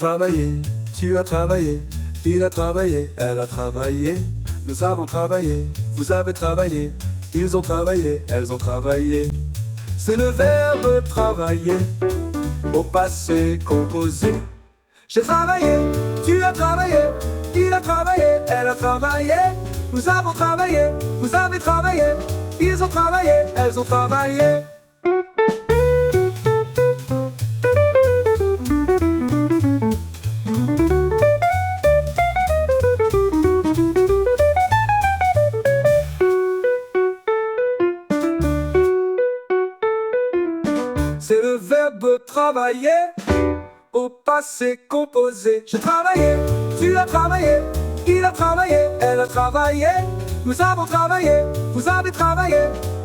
travaillé, tu as travaillé, il a travaillé, elle a travaillé. Nous avons travaillé, vous avez travaillé, ils ont travaillé, elles ont travaillé. C'est le verbe travailler au passé composé. J'ai travaillé, tu as travaillé, il a travaillé, elle a travaillé. Nous avons travaillé, vous avez travaillé, ils ont travaillé, elles ont travaillé. C'est le verbe travailler au passé composé. J'ai travaillé, tu as travaillé, il a travaillé, elle a travaillé. Nous avons travaillé, vous avez travaillé,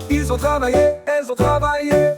ils ont travaillé, elles ont travaillé.